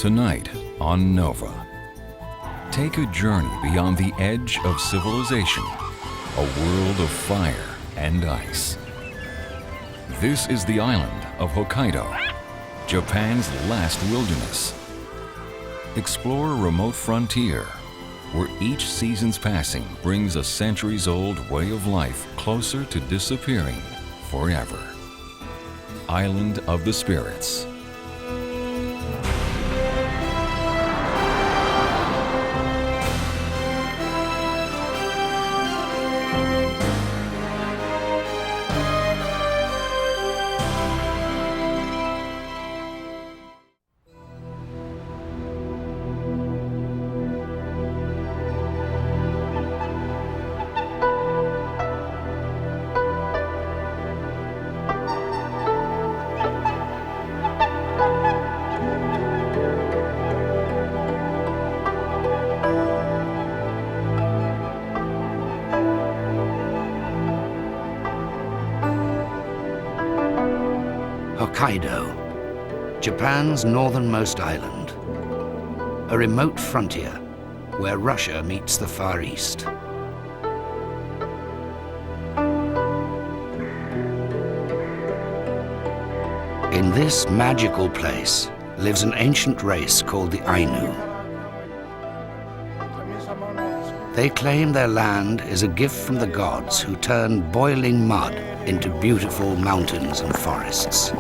Tonight on Nova, take a journey beyond the edge of civilization, a world of fire and ice. This is the island of Hokkaido, Japan's last wilderness. Explore a remote frontier where each season's passing brings a centuries-old way of life closer to disappearing forever. Island of the Spirits. Hokkaido, Japan's northernmost island, a remote frontier where Russia meets the Far East. In this magical place lives an ancient race called the Ainu. They claim their land is a gift from the gods who turn boiling mud into beautiful mountains and forests.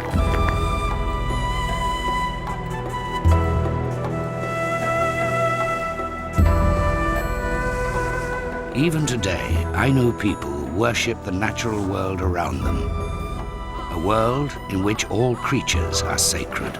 Even today, Ainu people worship the natural world around them, a world in which all creatures are sacred.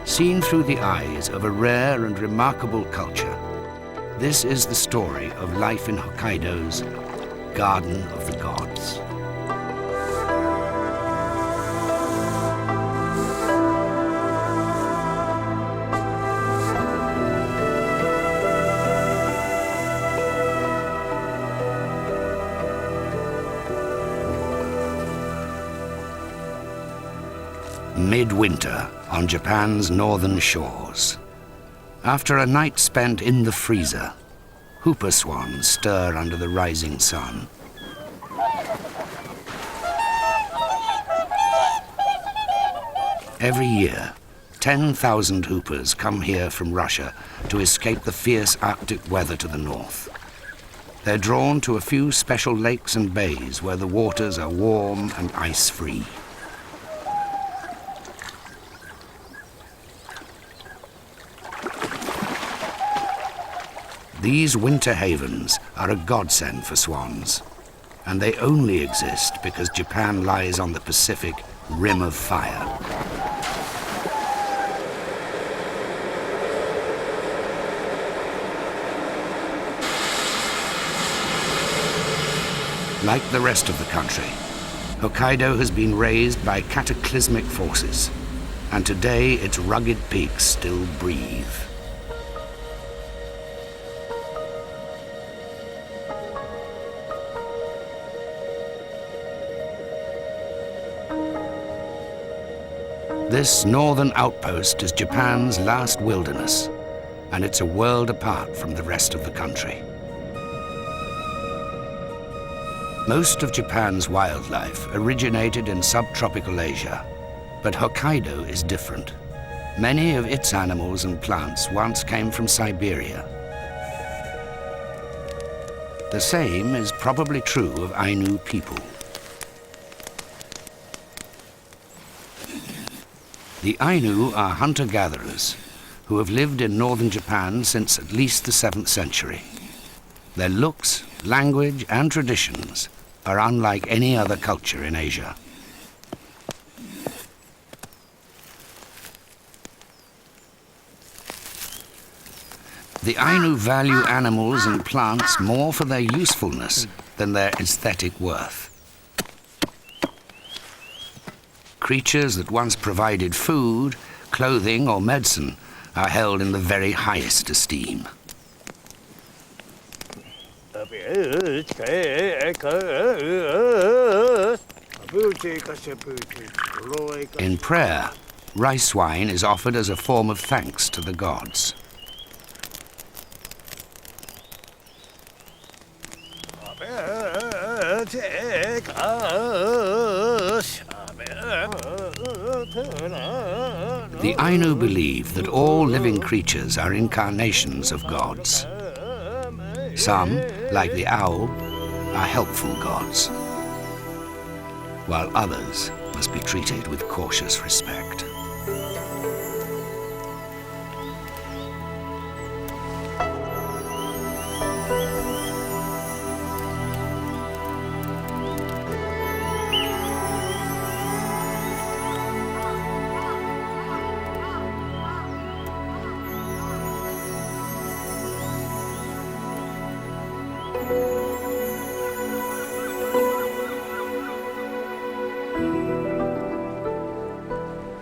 Seen through the eyes of a rare and remarkable culture, this is the story of life in Hokkaido's Garden of the Gods. Midwinter on Japan's northern shores. After a night spent in the freezer, whooper swans stir under the rising sun. Every year, 10,000 whoopers come here from Russia to escape the fierce Arctic weather to the north. They're drawn to a few special lakes and bays where the waters are warm and ice-free. These winter havens are a godsend for swans, and they only exist because Japan lies on the Pacific rim of fire. Like the rest of the country, Hokkaido has been razed by cataclysmic forces, and today its rugged peaks still breathe. This northern outpost is Japan's last wilderness, and it's a world apart from the rest of the country. Most of Japan's wildlife originated in subtropical Asia, but Hokkaido is different. Many of its animals and plants once came from Siberia. The same is probably true of Ainu people. The Ainu are hunter-gatherers who have lived in northern Japan since at least the 7th century. Their looks, language, and traditions are unlike any other culture in Asia. The Ainu value animals and plants more for their usefulness than their aesthetic worth. creatures that once provided food, clothing, or medicine are held in the very highest esteem. In prayer, rice wine is offered as a form of thanks to the gods. The Ainu believe that all living creatures are incarnations of gods. Some, like the owl, are helpful gods, while others must be treated with cautious respect.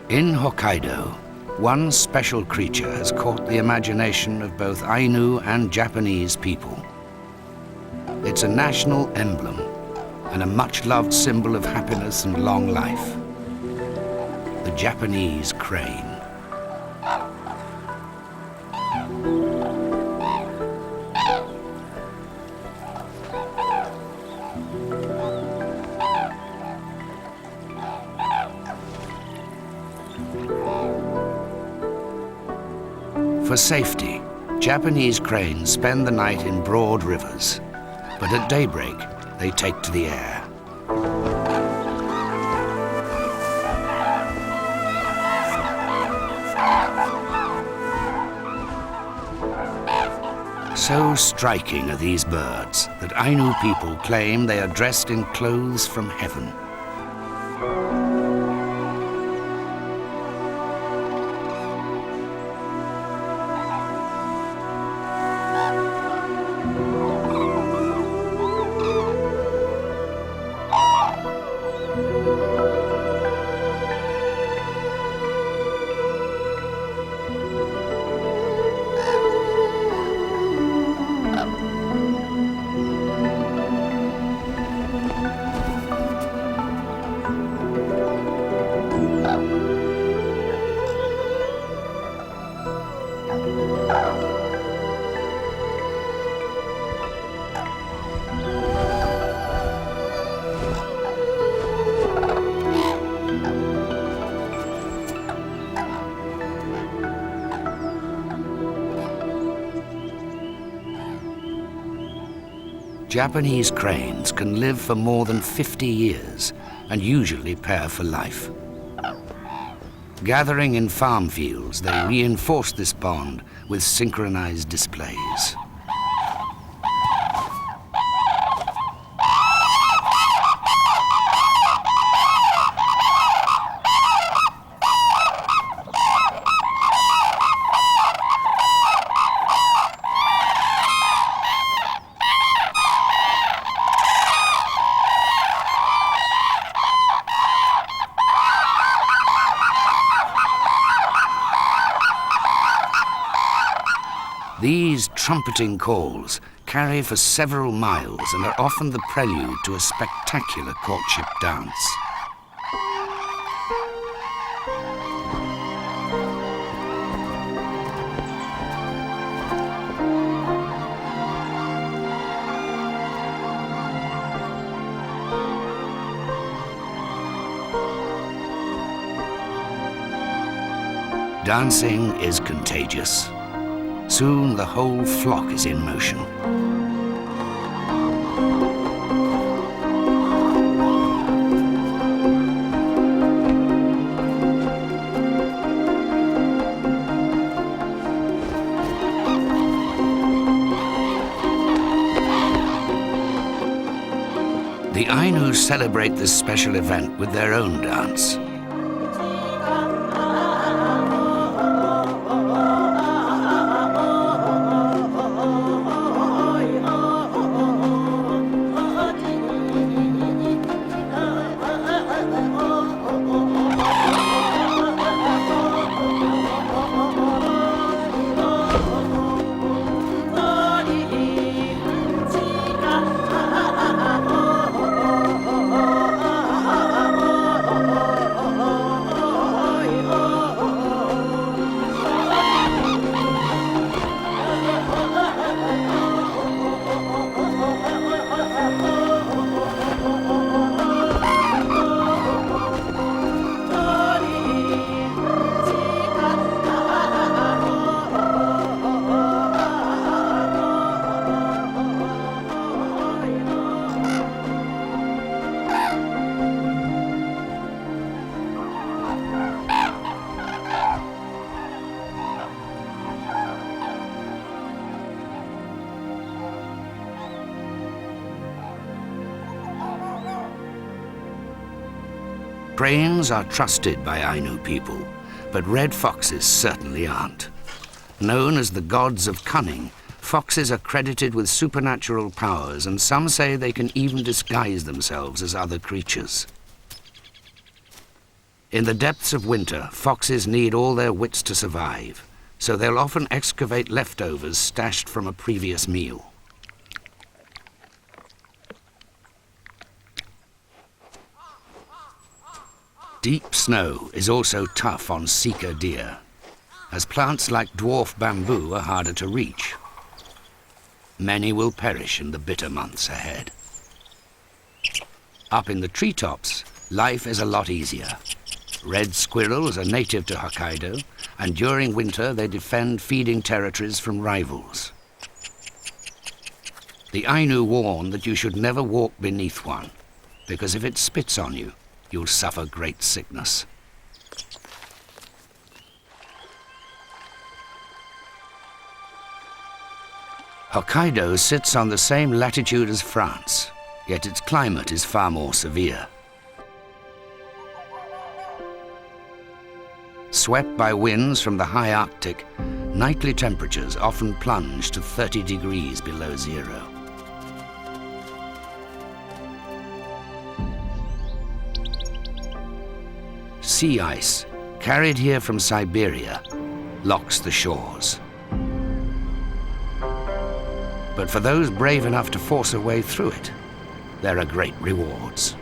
In Hokkaido, one special creature has caught the imagination of both Ainu and Japanese people. It's a national emblem and a much-loved symbol of happiness and long life. The Japanese crane. For safety, Japanese cranes spend the night in broad rivers, but at daybreak they take to the air. So striking are these birds that Ainu people claim they are dressed in clothes from heaven. Japanese cranes can live for more than 50 years and usually pair for life. Gathering in farm fields, they reinforce this bond with synchronized displays. These trumpeting calls carry for several miles and are often the prelude to a spectacular courtship dance. Dancing is contagious. Soon the whole flock is in motion. The Ainu celebrate this special event with their own dance. Cranes are trusted by Ainu people, but red foxes certainly aren't. Known as the gods of cunning, foxes are credited with supernatural powers, and some say they can even disguise themselves as other creatures. In the depths of winter, foxes need all their wits to survive, so they'll often excavate leftovers stashed from a previous meal. Deep snow is also tough on sika deer, as plants like dwarf bamboo are harder to reach. Many will perish in the bitter months ahead. Up in the treetops, life is a lot easier. Red squirrels are native to Hokkaido, and during winter they defend feeding territories from rivals. The Ainu warn that you should never walk beneath one, because if it spits on you, you'll suffer great sickness. Hokkaido sits on the same latitude as France, yet its climate is far more severe. Swept by winds from the high Arctic, nightly temperatures often plunge to 30 degrees below zero. Sea ice, carried here from Siberia, locks the shores. But for those brave enough to force a way through it, there are great rewards.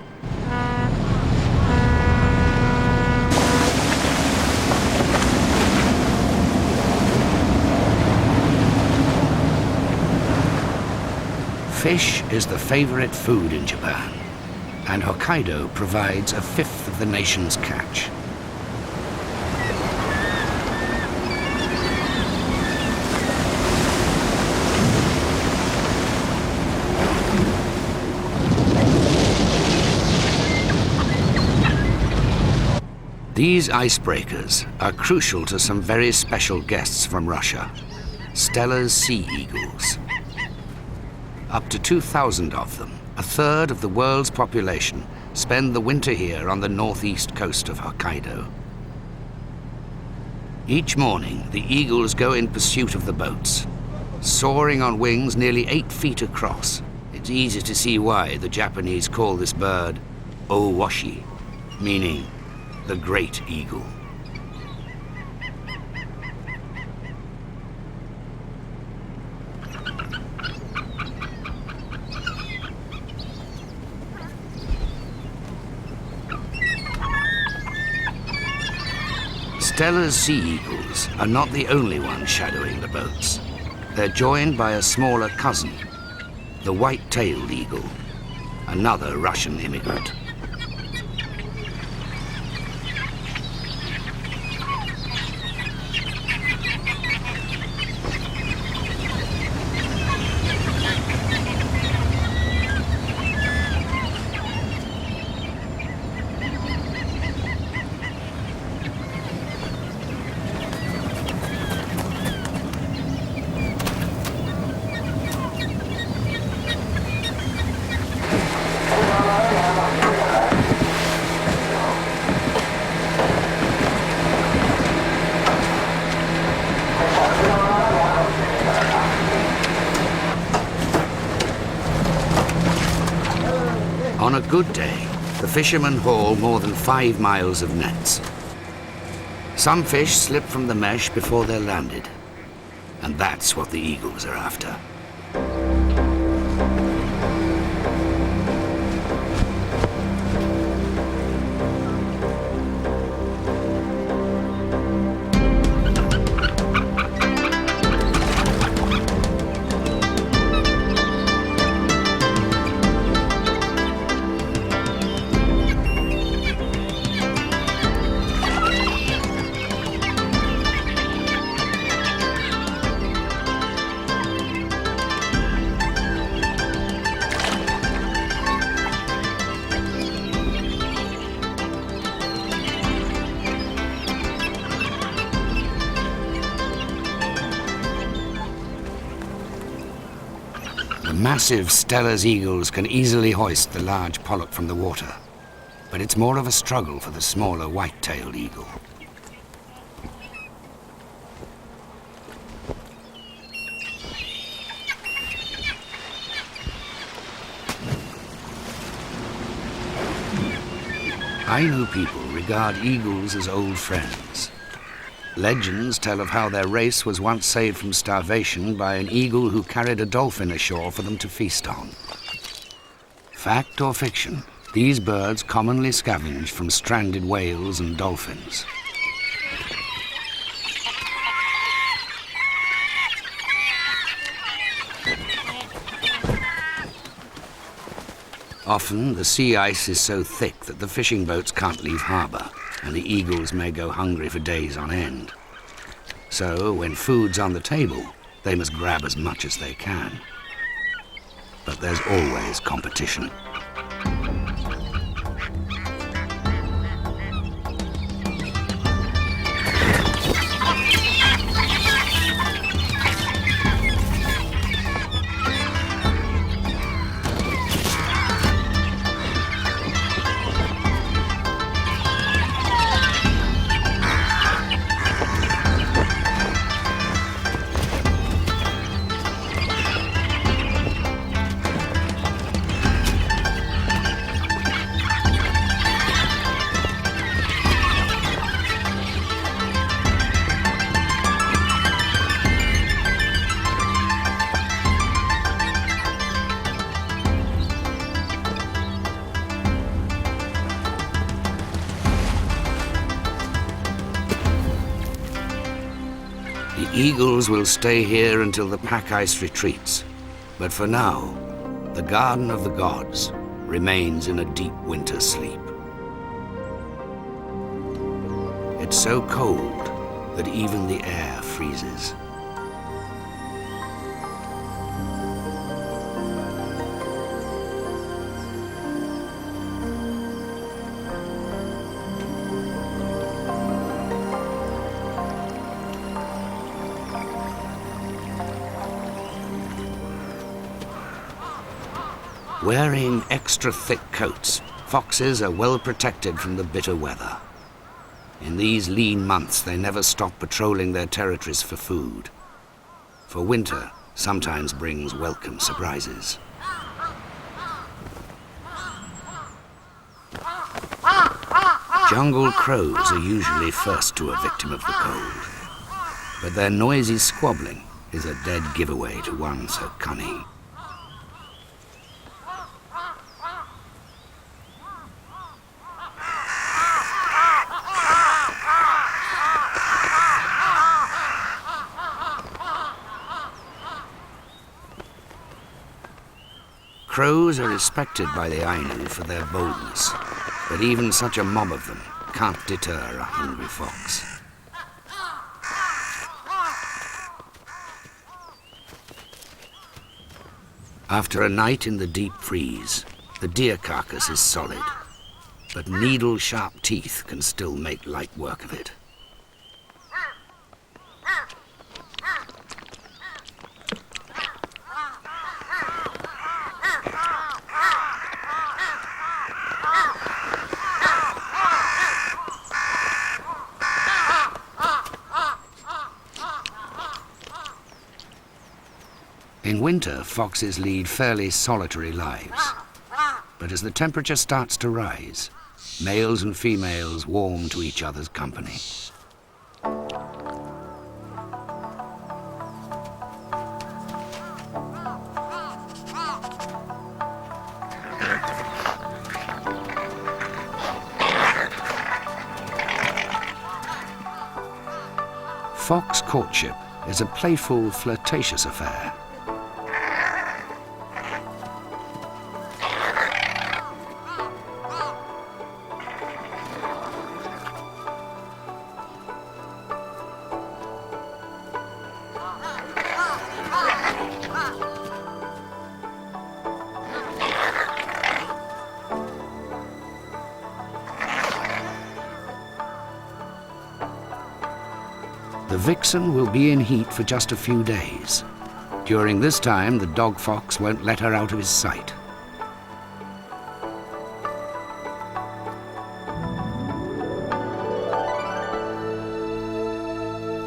Fish is the favorite food in Japan, and Hokkaido provides a fifth of the nation's catch. These icebreakers are crucial to some very special guests from Russia, Steller's sea eagles. Up to 2,000 of them, a third of the world's population, spend the winter here on the northeast coast of Hokkaido. Each morning, the eagles go in pursuit of the boats, soaring on wings nearly 8 feet across. It's easy to see why the Japanese call this bird owashi, meaning the great eagle. Steller's sea eagles are not the only ones shadowing the boats. They're joined by a smaller cousin, the white-tailed eagle, another Russian immigrant. On a good day, the fishermen haul more than 5 miles of nets. Some fish slip from the mesh before they're landed, and that's what the eagles are after. The massive Steller's eagles can easily hoist the large pollock from the water. but it's more of a struggle for the smaller white-tailed eagle. Ainu people regard eagles as old friends. Legends tell of how their race was once saved from starvation by an eagle who carried a dolphin ashore for them to feast on. Fact or fiction, these birds commonly scavenge from stranded whales and dolphins. Often, the sea ice is so thick that the fishing boats can't leave harbour, and the eagles may go hungry for days on end. So, when food's on the table, they must grab as much as they can. But there's always competition. The eagles will stay here until the pack ice retreats. But for now, the Garden of the Gods remains in a deep winter sleep. It's so cold that even the air freezes. Wearing extra thick coats, foxes are well protected from the bitter weather. In these lean months, they never stop patrolling their territories for food. For winter sometimes brings welcome surprises. Jungle crows are usually first to a victim of the cold, but their noisy squabbling is a dead giveaway to one so cunning. Crows are respected by the Ainu for their boldness, but even such a mob of them can't deter a hungry fox. After a night in the deep freeze, the deer carcass is solid, but needle-sharp teeth can still make light work of it. In winter, foxes lead fairly solitary lives. But as the temperature starts to rise, males and females warm to each other's company. Fox courtship is a playful, flirtatious affair. The vixen will be in heat for just a few days. During this time, the dog fox won't let her out of his sight.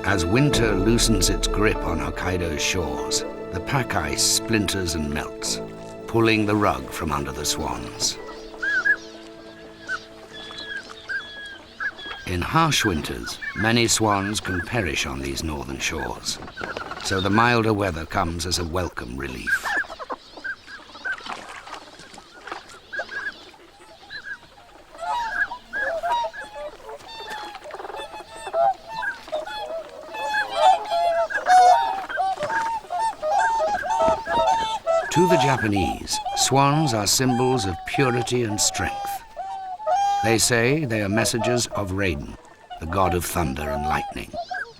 As winter loosens its grip on Hokkaido's shores, the pack ice splinters and melts, pulling the rug from under the swans. In harsh winters, many swans can perish on these northern shores, so the milder weather comes as a welcome relief. To the Japanese, swans are symbols of purity and strength. They say they are messengers of Raiden, the god of thunder and lightning,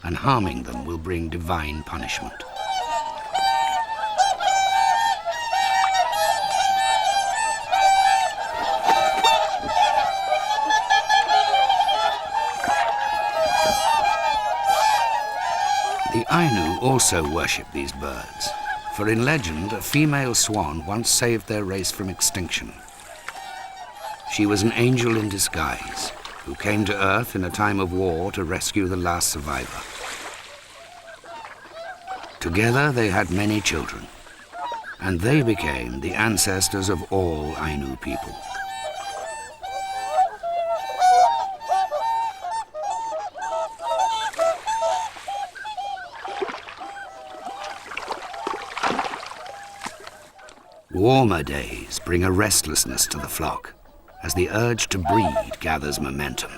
and harming them will bring divine punishment. The Ainu also worship these birds, for in legend, a female swan once saved their race from extinction. She was an angel in disguise, who came to Earth in a time of war to rescue the last survivor. Together they had many children, and they became the ancestors of all Ainu people. Warmer days bring a restlessness to the flock, as the urge to breed gathers momentum.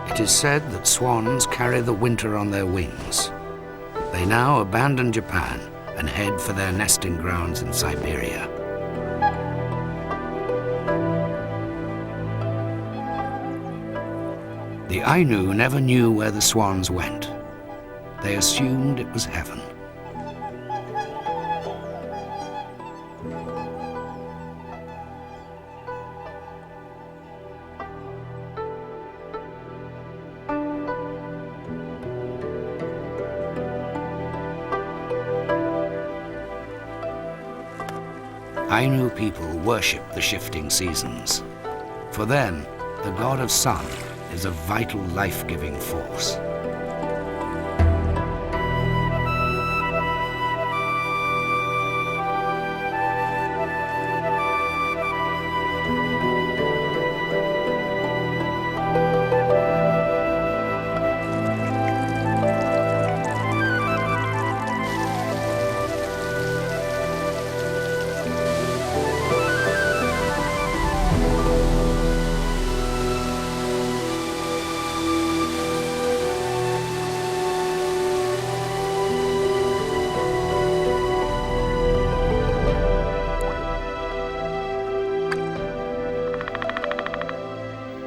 It is said that swans carry the winter on their wings. They now abandon Japan and head for their nesting grounds in Siberia. The Ainu never knew where the swans went. They assumed it was heaven. Ainu people worship the shifting seasons. For them, the god of sun is a vital life-giving force.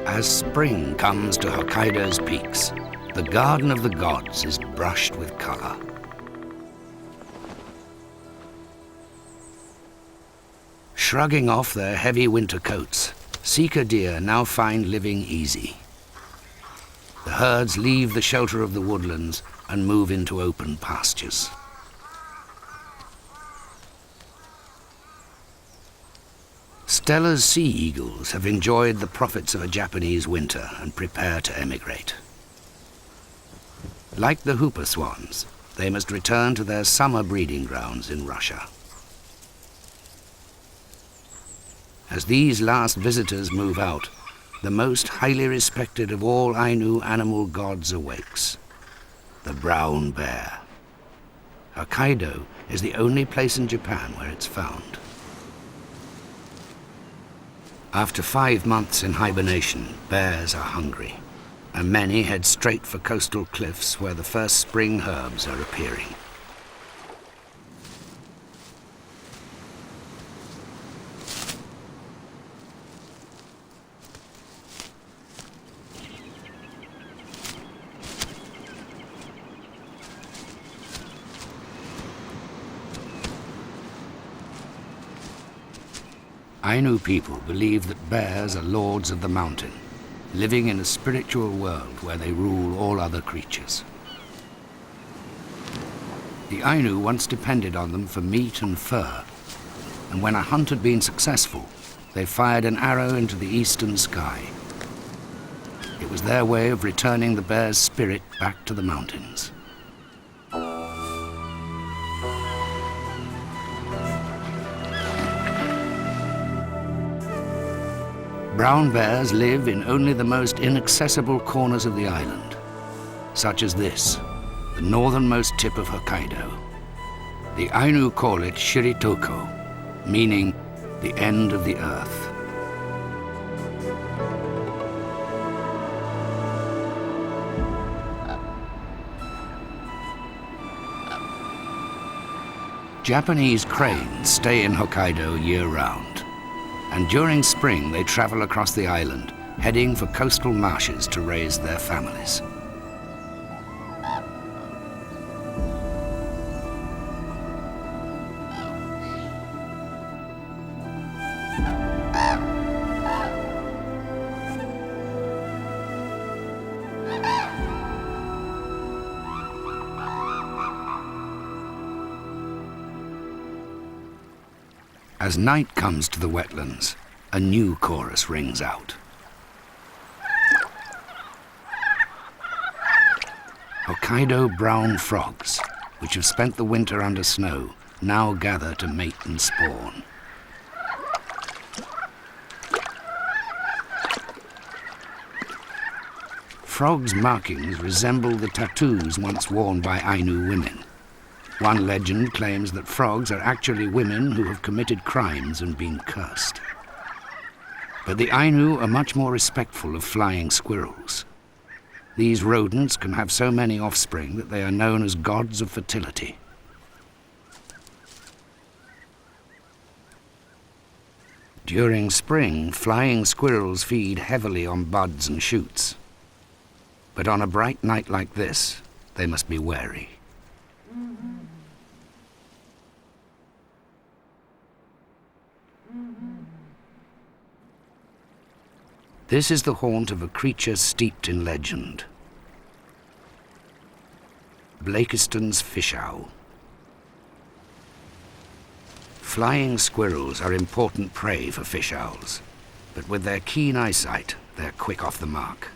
As spring comes to Hokkaido's peaks, the garden of the gods is brushed with color. Shrugging off their heavy winter coats, Sika deer now find living easy. The herds leave the shelter of the woodlands and move into open pastures. Stella's sea eagles have enjoyed the profits of a Japanese winter and prepare to emigrate. Like the hooper swans, they must return to their summer breeding grounds in Russia. As these last visitors move out, the most highly respected of all Ainu animal gods awakes, the brown bear. Hokkaido is the only place in Japan where it's found. After 5 months in hibernation, bears are hungry, and many head straight for coastal cliffs where the first spring herbs are appearing. Ainu people believe that bears are lords of the mountain, living in a spiritual world where they rule all other creatures. The Ainu once depended on them for meat and fur, and when a hunt had been successful, they fired an arrow into the eastern sky. It was their way of returning the bear's spirit back to the mountains. Brown bears live in only the most inaccessible corners of the island, such as this, the northernmost tip of Hokkaido. The Ainu call it Shiritoko, meaning the end of the earth. Japanese cranes stay in Hokkaido year-round, and during spring they travel across the island, heading for coastal marshes to raise their families. As night comes to the wetlands, a new chorus rings out. Hokkaido brown frogs, which have spent the winter under snow, now gather to mate and spawn. Frogs' markings resemble the tattoos once worn by Ainu women. One legend claims that frogs are actually women who have committed crimes and been cursed. But the Ainu are much more respectful of flying squirrels. These rodents can have so many offspring that they are known as gods of fertility. During spring, flying squirrels feed heavily on buds and shoots. But on a bright night like this, they must be wary. This is the haunt of a creature steeped in legend. Blakistons fish owl. Flying squirrels are important prey for fish owls, but with their keen eyesight, they're quick off the mark.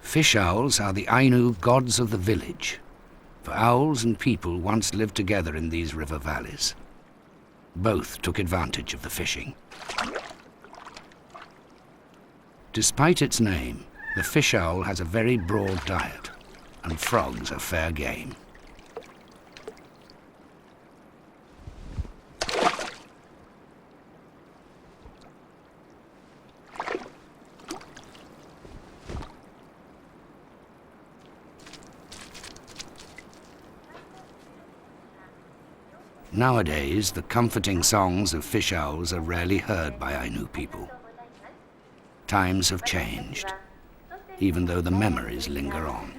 Fish owls are the Ainu gods of the village, for owls and people once lived together in these river valleys. Both took advantage of the fishing. Despite its name, the fish owl has a very broad diet, and frogs are fair game. Nowadays, the comforting songs of fish owls are rarely heard by Ainu people. Times have changed, even though the memories linger on.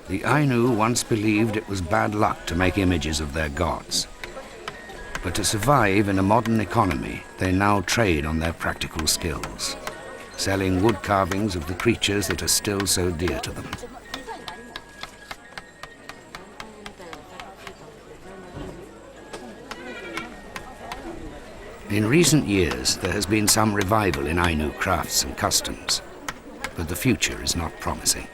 The Ainu once believed it was bad luck to make images of their gods. But to survive in a modern economy, they now trade on their practical skills, selling wood carvings of the creatures that are still so dear to them. In recent years, there has been some revival in Ainu crafts and customs, but the future is not promising.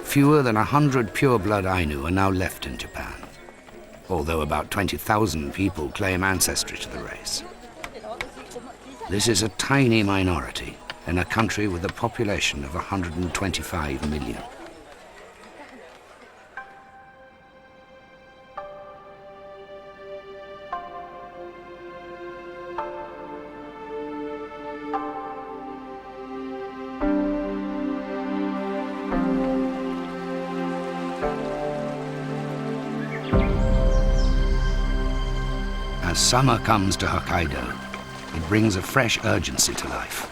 Fewer than 100 pure-blood Ainu are now left in Japan, although about 20,000 people claim ancestry to the race. This is a tiny minority in a country with a population of 125 million. As summer comes to Hokkaido, it brings a fresh urgency to life.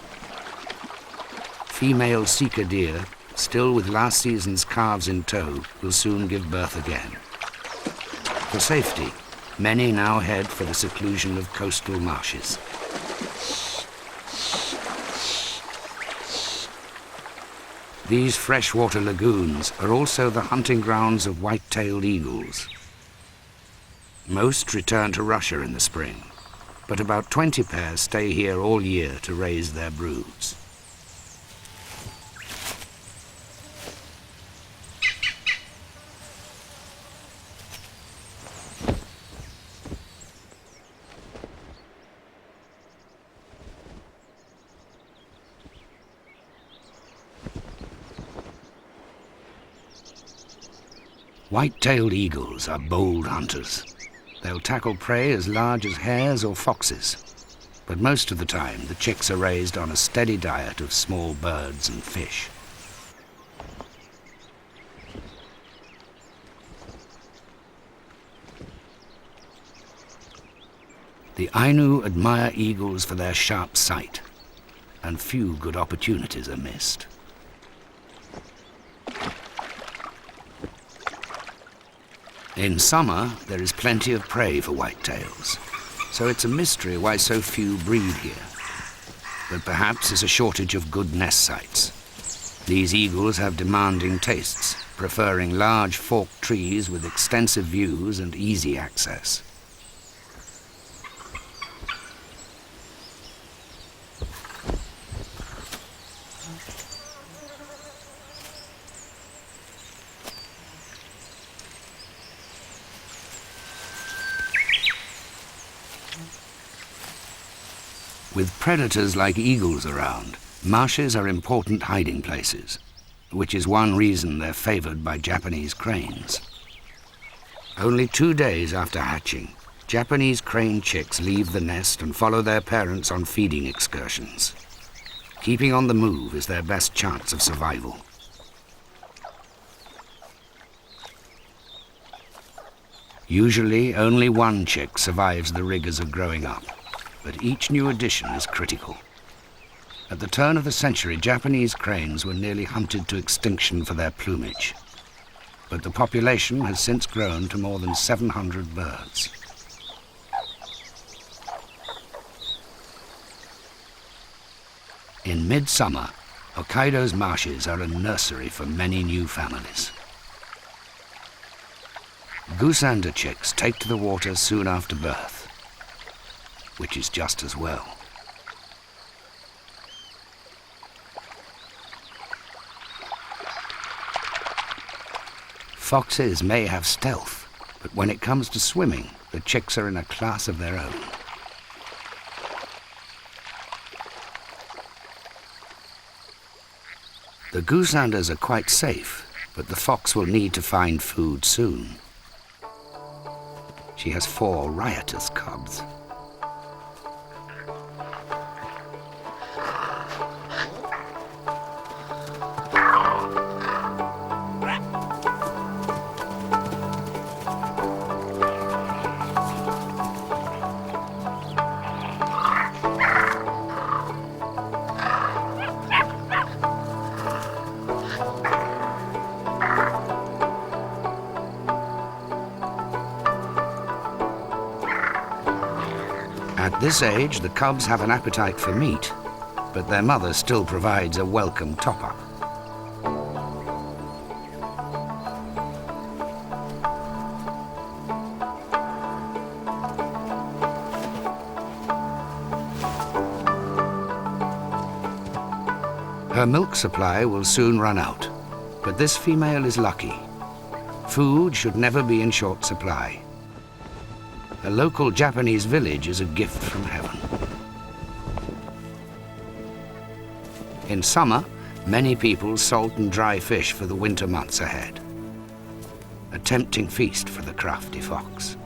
Female seeker deer, still with last season's calves in tow, will soon give birth again. For safety, many now head for the seclusion of coastal marshes. These freshwater lagoons are also the hunting grounds of white-tailed eagles. Most return to Russia in the spring, but about 20 pairs stay here all year to raise their broods. White-tailed eagles are bold hunters. They'll tackle prey as large as hares or foxes, but most of the time the chicks are raised on a steady diet of small birds and fish. The Ainu admire eagles for their sharp sight, and few good opportunities are missed. In summer, there is plenty of prey for whitetails, so it's a mystery why so few breed here. But perhaps it's a shortage of good nest sites. These eagles have demanding tastes, preferring large forked trees with extensive views and easy access. With predators like eagles around, marshes are important hiding places, which is one reason they're favored by Japanese cranes. Only 2 days after hatching, Japanese crane chicks leave the nest and follow their parents on feeding excursions. Keeping on the move is their best chance of survival. Usually, only one chick survives the rigors of growing up, but each new addition is critical. At the turn of the century, Japanese cranes were nearly hunted to extinction for their plumage, but the population has since grown to more than 700 birds. In midsummer, Hokkaido's marshes are a nursery for many new families. Goosander chicks take to the water soon after birth, which is just as well. Foxes may have stealth, but when it comes to swimming, the chicks are in a class of their own. The goosanders are quite safe, but the fox will need to find food soon. She has 4 riotous cubs. At this age, the cubs have an appetite for meat, but their mother still provides a welcome top-up. Her milk supply will soon run out, but this female is lucky. Food should never be in short supply. A local Japanese village is a gift from heaven. In summer, many people salt and dry fish for the winter months ahead. A tempting feast for the crafty fox.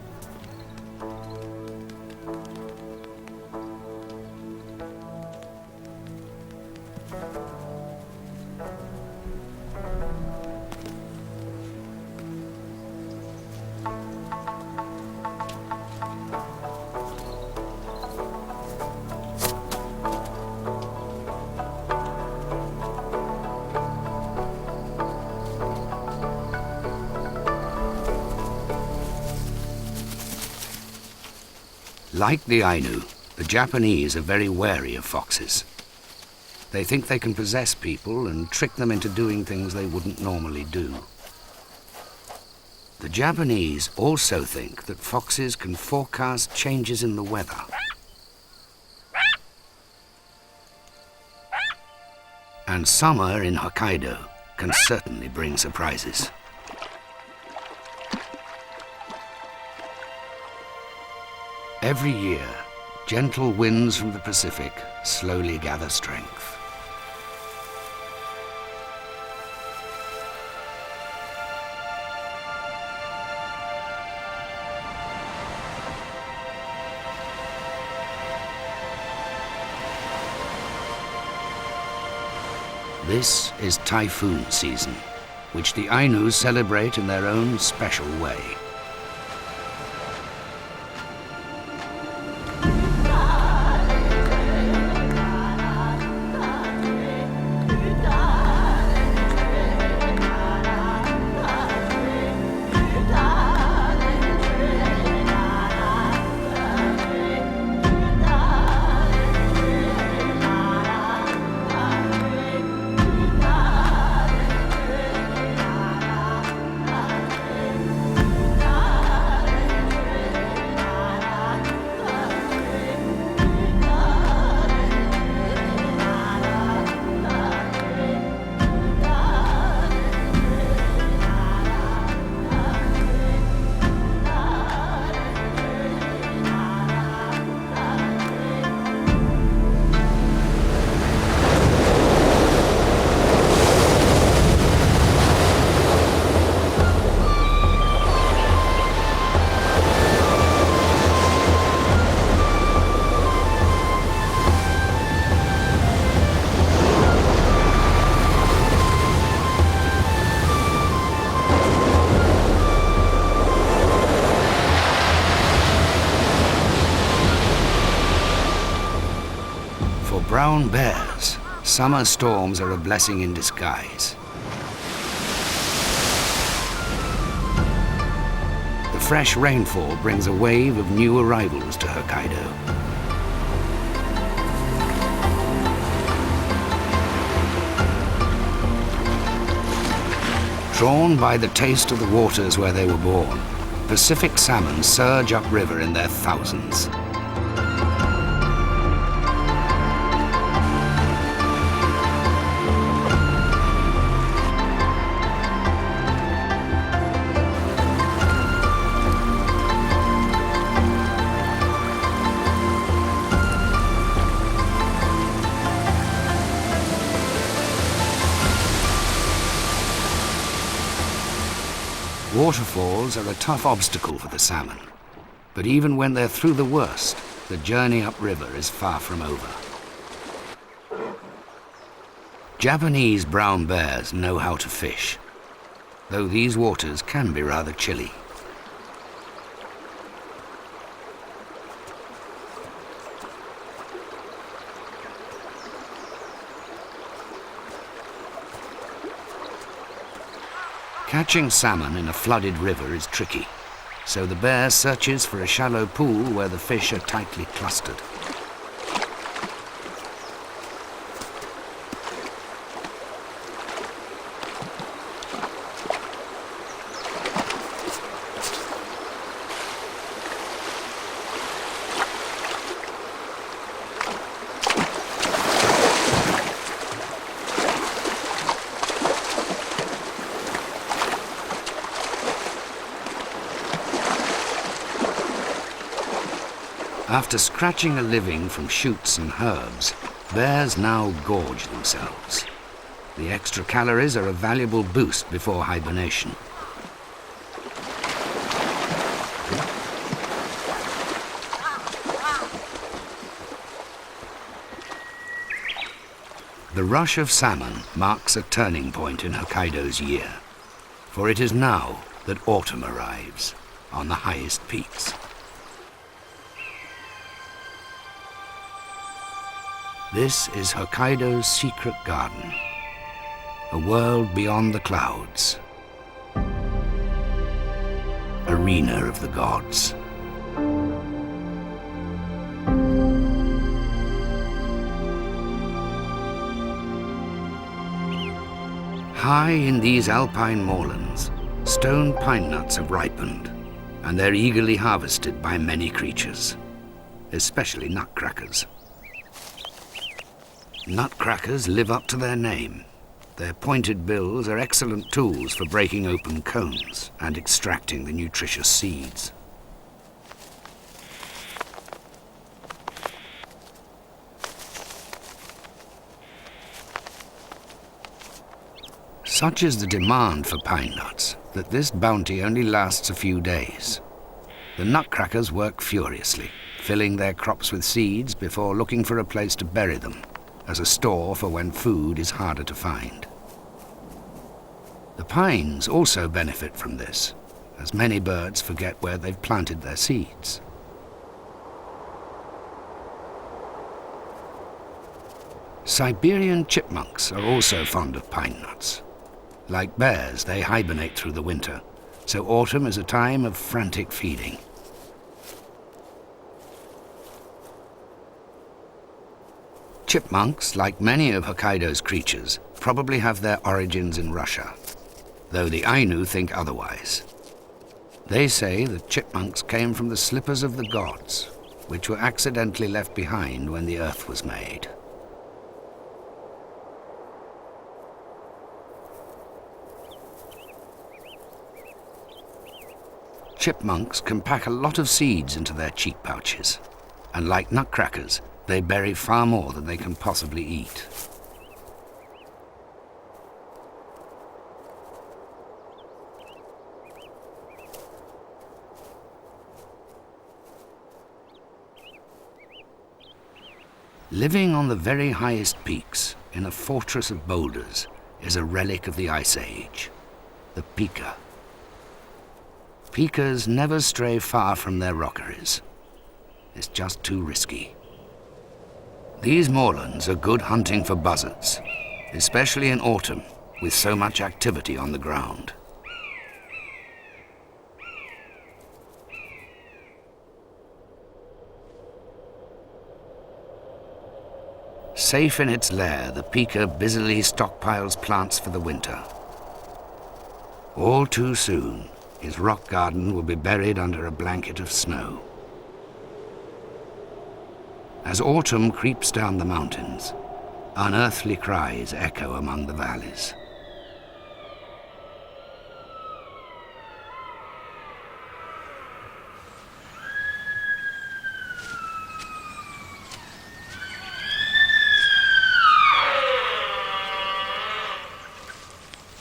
Like the Ainu, the Japanese are very wary of foxes. They think they can possess people and trick them into doing things they wouldn't normally do. The Japanese also think that foxes can forecast changes in the weather. And summer in Hokkaido can certainly bring surprises. Every year, gentle winds from the Pacific slowly gather strength. This is typhoon season, which the Ainu celebrate in their own special way. Brown bears, summer storms are a blessing in disguise. The fresh rainfall brings a wave of new arrivals to Hokkaido. Drawn by the taste of the waters where they were born, Pacific salmon surge upriver in their thousands. Waterfalls are a tough obstacle for the salmon, but even when they're through the worst, the journey upriver is far from over. Japanese brown bears know how to fish, though these waters can be rather chilly. Catching salmon in a flooded river is tricky, so the bear searches for a shallow pool where the fish are tightly clustered. After scratching a living from shoots and herbs, bears now gorge themselves. The extra calories are a valuable boost before hibernation. The rush of salmon marks a turning point in Hokkaido's year, for it is now that autumn arrives on the highest peaks. This is Hokkaido's secret garden, a world beyond the clouds, arena of the gods. High in these alpine moorlands, stone pine nuts have ripened, and they're eagerly harvested by many creatures, especially nutcrackers. Nutcrackers live up to their name. Their pointed bills are excellent tools for breaking open cones and extracting the nutritious seeds. Such is the demand for pine nuts that this bounty only lasts a few days. The nutcrackers work furiously, filling their crops with seeds before looking for a place to bury them, as a store for when food is harder to find. The pines also benefit from this, as many birds forget where they've planted their seeds. Siberian chipmunks are also fond of pine nuts. Like bears, they hibernate through the winter, so autumn is a time of frantic feeding. Chipmunks, like many of Hokkaido's creatures, probably have their origins in Russia, though the Ainu think otherwise. They say that chipmunks came from the slippers of the gods, which were accidentally left behind when the earth was made. Chipmunks can pack a lot of seeds into their cheek pouches, and like nutcrackers, they bury far more than they can possibly eat. Living on the very highest peaks, in a fortress of boulders, is a relic of the Ice Age, the pika. Pikas never stray far from their rockeries. It's just too risky. These moorlands are good hunting for buzzards, especially in autumn, with so much activity on the ground. Safe in its lair, the pika busily stockpiles plants for the winter. All too soon, his rock garden will be buried under a blanket of snow. As autumn creeps down the mountains, unearthly cries echo among the valleys.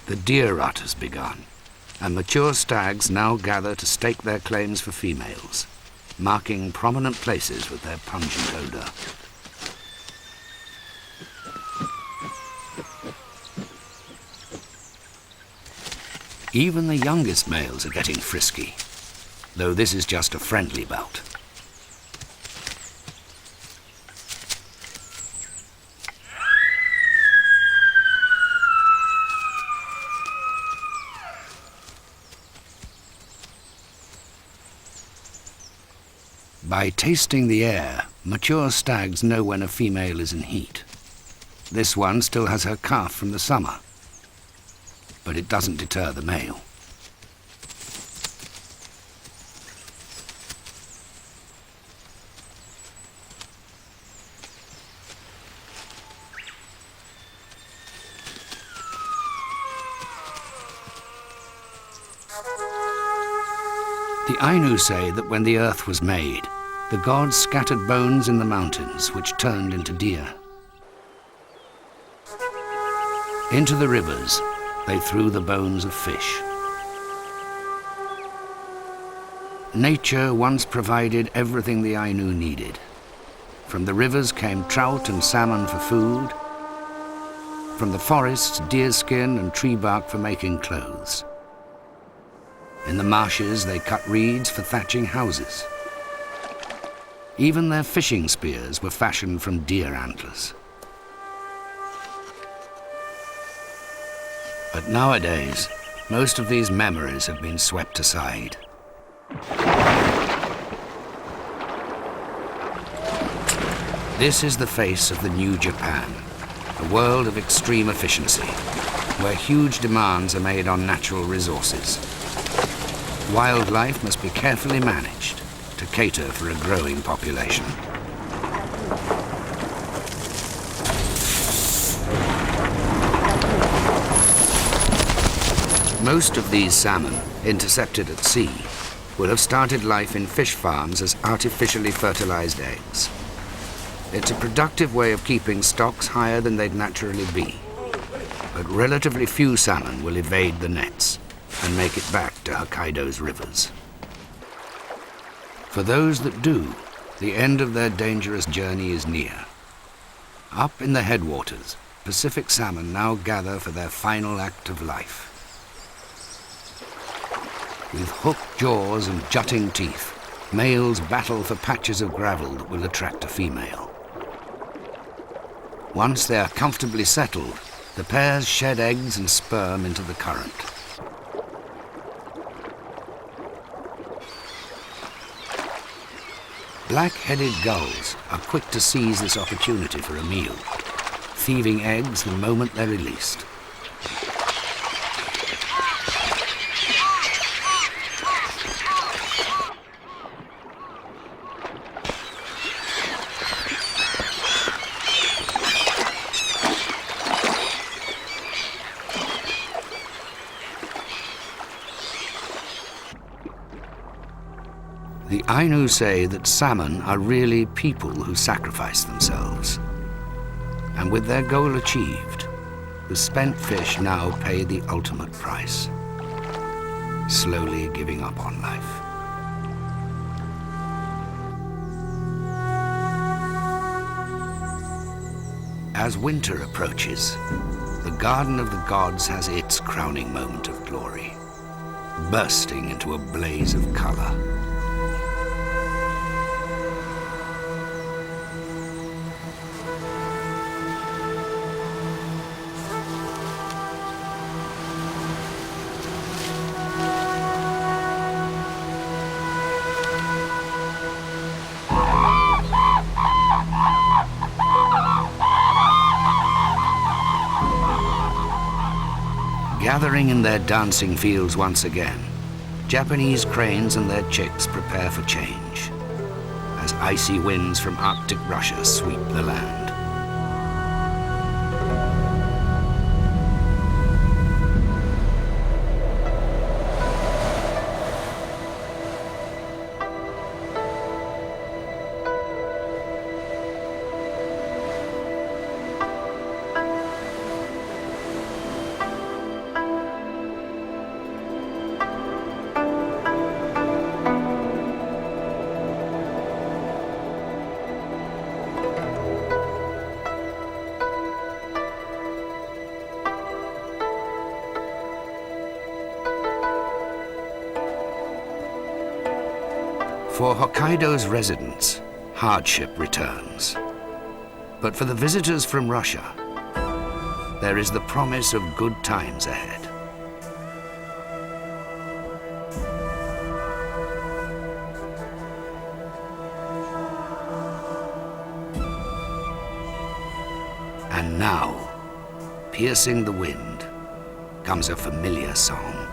The deer rut has begun, and mature stags now gather to stake their claims for females, marking prominent places with their pungent odor. Even the youngest males are getting frisky, though this is just a friendly bout. By tasting the air, mature stags know when a female is in heat. This one still has her calf from the summer, but it doesn't deter the male. The Ainu say that when the earth was made, the gods scattered bones in the mountains, which turned into deer. Into the rivers, they threw the bones of fish. Nature once provided everything the Ainu needed. From the rivers came trout and salmon for food. From the forests, deerskin and tree bark for making clothes. In the marshes, they cut reeds for thatching houses. Even their fishing spears were fashioned from deer antlers. But nowadays, most of these memories have been swept aside. This is the face of the new Japan, a world of extreme efficiency. where huge demands are made on natural resources. Wildlife must be carefully managed to cater for a growing population. Most of these salmon, intercepted at sea, will have started life in fish farms as artificially fertilized eggs. It's a productive way of keeping stocks higher than they'd naturally be. But relatively few salmon will evade the nets and make it back to Hokkaido's rivers. For those that do, the end of their dangerous journey is near. Up in the headwaters, Pacific salmon now gather for their final act of life. With hooked jaws and jutting teeth, males battle for patches of gravel that will attract a female. Once they are comfortably settled, the pairs shed eggs and sperm into the current. Black-headed gulls are quick to seize this opportunity for a meal, thieving eggs the moment they're released. The Ainu say that salmon are really people who sacrifice themselves. And with their goal achieved, the spent fish now pay the ultimate price, slowly giving up on life. As winter approaches, the Garden of the Gods has its crowning moment of glory, bursting into a blaze of color. Gathering in their dancing fields once again, Japanese cranes and their chicks prepare for change as icy winds from Arctic Russia sweep the land. For Hokkaido's residents, hardship returns. But for the visitors from Russia, there is the promise of good times ahead. And now, piercing the wind, comes a familiar song.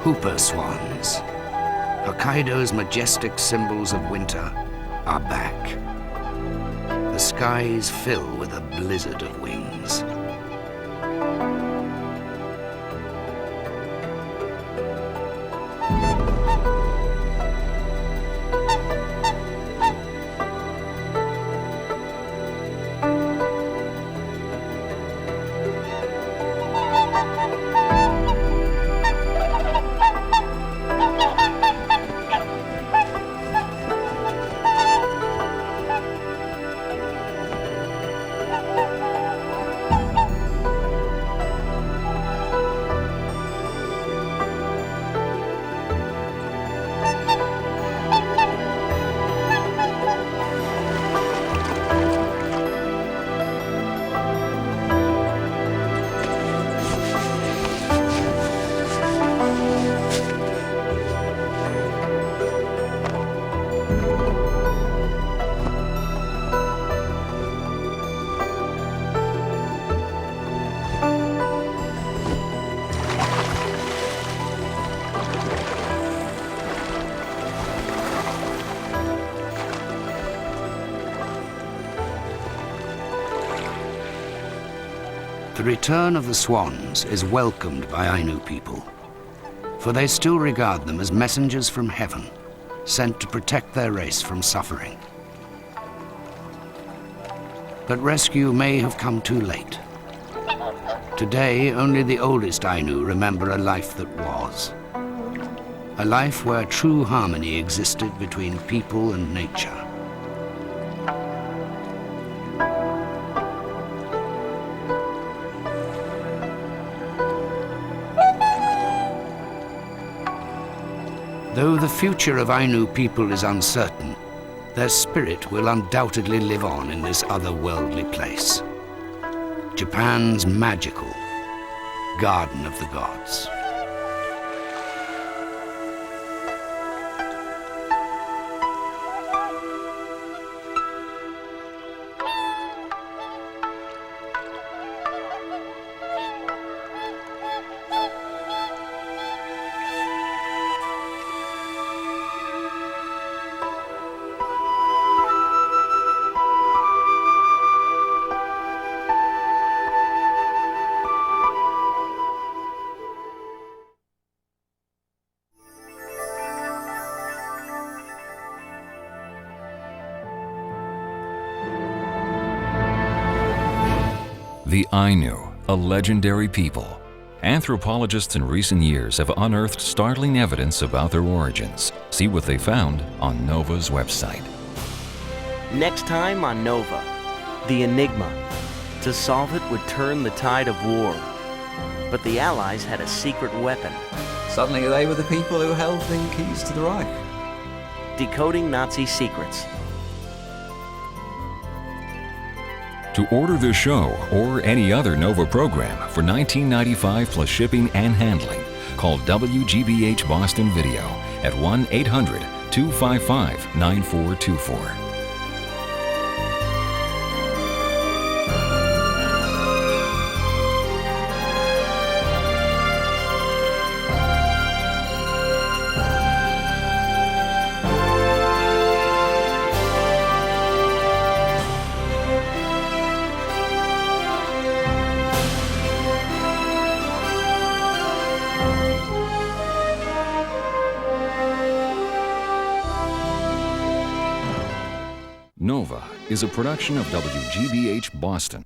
Hooper swans, Hokkaido's majestic symbols of winter, are back. The skies fill with a blizzard of wings. The return of the swans is welcomed by Ainu people, for they still regard them as messengers from heaven, sent to protect their race from suffering. But rescue may have come too late. Today, only the oldest Ainu remember a life that was. A life where true harmony existed between people and nature. Though the future of Ainu people is uncertain, their spirit will undoubtedly live on in this otherworldly place. Japan's magical Garden of the Gods. The Ainu, a legendary people. Anthropologists in recent years have unearthed startling evidence about their origins. See what they found on NOVA's website. Next time on Nova, the Enigma. To solve it would turn the tide of war. But the Allies had a secret weapon. Suddenly they were the people who held the keys to the Reich. Decoding Nazi secrets. To order this show or any other NOVA program for $19.95 plus shipping and handling, call WGBH Boston Video at 1-800-255-9424. NOVA is a production of WGBH Boston.